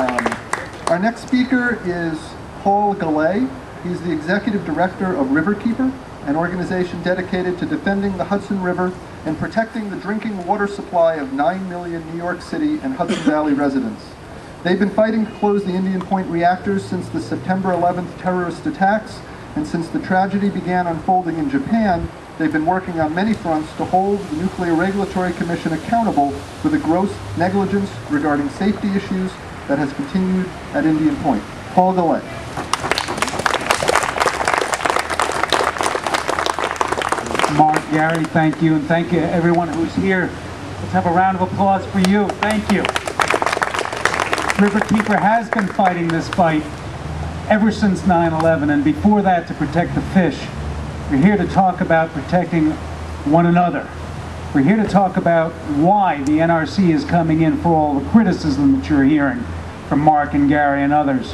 Our next speaker is Paul Gallay. He's the Executive Director of Riverkeeper, an organization dedicated to defending the Hudson River and protecting the drinking water supply of 9 million New York City and Hudson Valley residents. They've been fighting to close the Indian Point reactors since the September 11th terrorist attacks, and since the tragedy began unfolding in Japan, they've been working on many fronts to hold the Nuclear Regulatory Commission accountable for the gross negligence regarding safety issues that has continued at Indian Point. Paul Gallay. Mark, Gary, thank you, and thank you everyone who's here. Let's have a round of applause for you. Thank you. Riverkeeper has been fighting this fight ever since 9/11, and before that to protect the fish. We're here to talk about protecting one another. We're here to talk about why the NRC is coming in for all the criticism that you're hearing from Mark and Gary and others.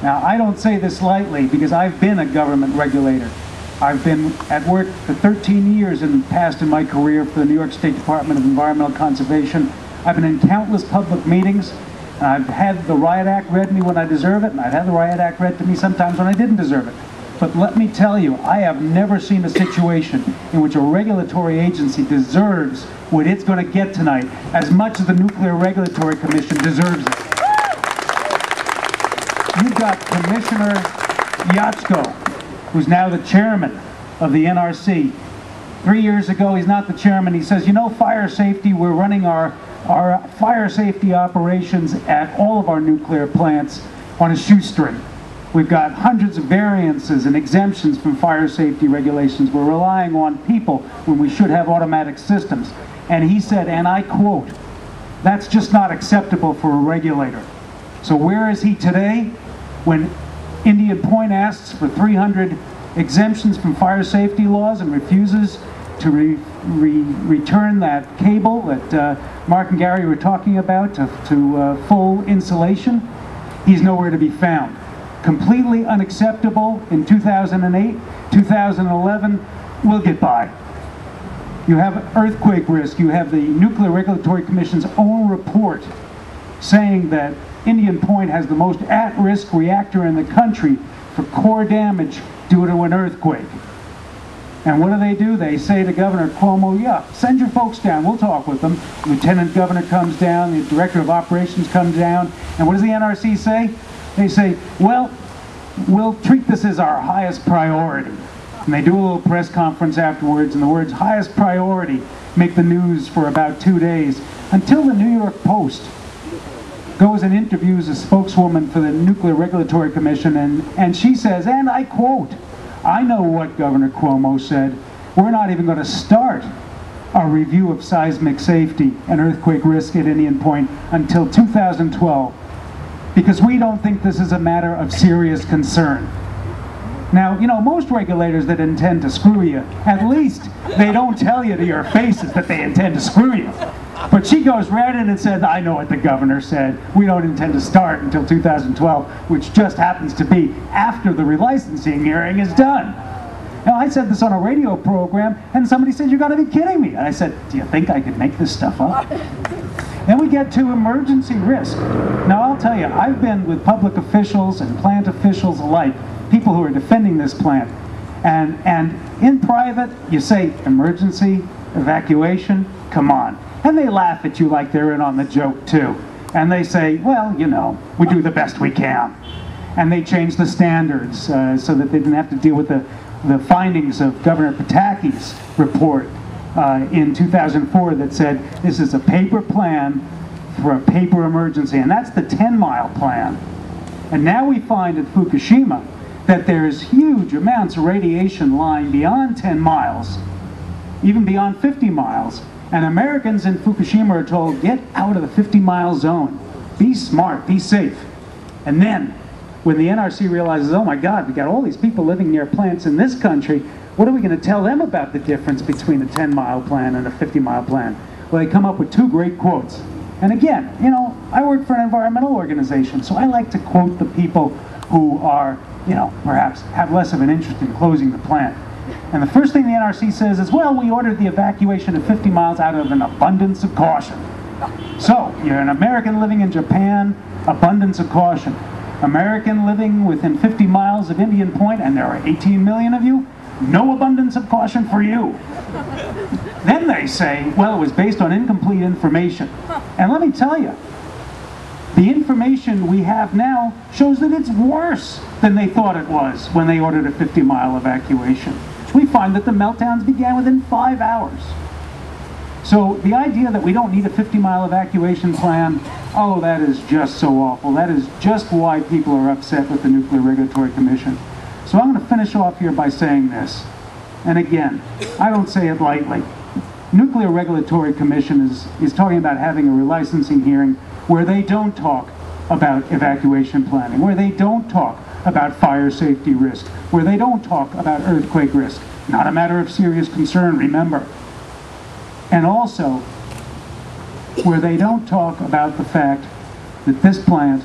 Now, I don't say this lightly because I've been a government regulator. I've been at work for 13 years in the past in my career for the New York State Department of Environmental Conservation. I've been in countless public meetings. And I've had the Riot Act read to me when I deserve it, and I've had the Riot Act read to me sometimes when I didn't deserve it. But let me tell you, I have never seen a situation in which a regulatory agency deserves what it's going to get tonight as much as the Nuclear Regulatory Commission deserves it. You've got Commissioner Yatsko, who's now the chairman of the NRC. 3 years ago, he's not the chairman. He says, you know, fire safety, we're running our fire safety operations at all of our nuclear plants on a shoestring. We've got hundreds of variances and exemptions from fire safety regulations. We're relying on people when we should have automatic systems. And he said, and I quote, that's just not acceptable for a regulator. So where is he today when Indian Point asks for 300 exemptions from fire safety laws and refuses to return that cable that Mark and Gary were talking about to full insulation? He's nowhere to be found. Completely unacceptable in 2008, 2011, we'll get by. You have earthquake risk. You have the Nuclear Regulatory Commission's own report saying that Indian Point has the most at-risk reactor in the country for core damage due to an earthquake. And what do? They say to Governor Cuomo, yeah, send your folks down, we'll talk with them. Lieutenant Governor comes down, the Director of Operations comes down, and what does the NRC say? They say, well, we'll treat this as our highest priority. And they do a little press conference afterwards, and the words highest priority make the news for about 2 days, until the New York Post goes and interviews a spokeswoman for the Nuclear Regulatory Commission, and she says, and I quote, I know what Governor Cuomo said. We're not even going to start our review of seismic safety and earthquake risk at Indian Point until 2012 because we don't think this is a matter of serious concern. Now, you know, most regulators that intend to screw you, at least they don't tell you to your faces that they intend to screw you. But she goes right in and says, I know what the governor said. We don't intend to start until 2012, which just happens to be after the relicensing hearing is done. Now, I said this on a radio program, and somebody said, you're going to be kidding me. And I said, do you think I could make this stuff up? Then we get to emergency risk. Now, I'll tell you, I've been with public officials and plant officials alike, people who are defending this plant. And in private, you say, emergency, evacuation, come on. And they laugh at you like they're in on the joke too. And they say, well, you know, we do the best we can. And they change the standards so that they didn't have to deal with the findings of Governor Pataki's report in 2004 that said this is a paper plan for a paper emergency. And that's the 10-mile plan. And now we find at Fukushima that there's huge amounts of radiation lying beyond 10 miles, even beyond 50 miles. And Americans in Fukushima are told, get out of the 50-mile zone. Be smart, be safe. And then, when the NRC realizes, oh my God, we got all these people living near plants in this country, what are we going to tell them about the difference between a 10-mile plan and a 50-mile plan? Well, they come up with two great quotes. And again, you know, I work for an environmental organization, so I like to quote the people who are, you know, perhaps have less of an interest in closing the plant. And the first thing the NRC says is, well, we ordered the evacuation of 50 miles out of an abundance of caution. So, you're an American living in Japan, abundance of caution. American living within 50 miles of Indian Point, and there are 18 million of you, no abundance of caution for you. Then they say, well, it was based on incomplete information. And let me tell you, the information we have now shows that it's worse than they thought it was when they ordered a 50-mile evacuation. We find that the meltdowns began within 5 hours. So the idea that we don't need a 50-mile evacuation plan, oh, that is just so awful. That is just why people are upset with the Nuclear Regulatory Commission. So I'm going to finish off here by saying this. And again, I don't say it lightly. Nuclear Regulatory Commission is talking about having a relicensing hearing where they don't talk about evacuation planning, where they don't talk about fire safety risk, where they don't talk about earthquake risk. Not a matter of serious concern, remember. And also, where they don't talk about the fact that this plant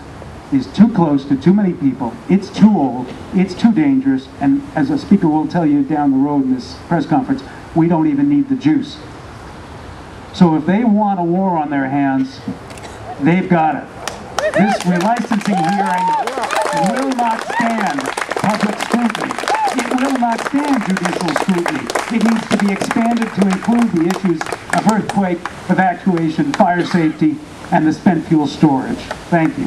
is too close to too many people, it's too old, it's too dangerous, and as a speaker will tell you down the road in this press conference, we don't even need the juice. So if they want a war on their hands, they've got it. This relicensing hearing will not stand public scrutiny. It will not stand judicial scrutiny. It needs to be expanded to include the issues of earthquake, evacuation, fire safety, and the spent fuel storage. Thank you.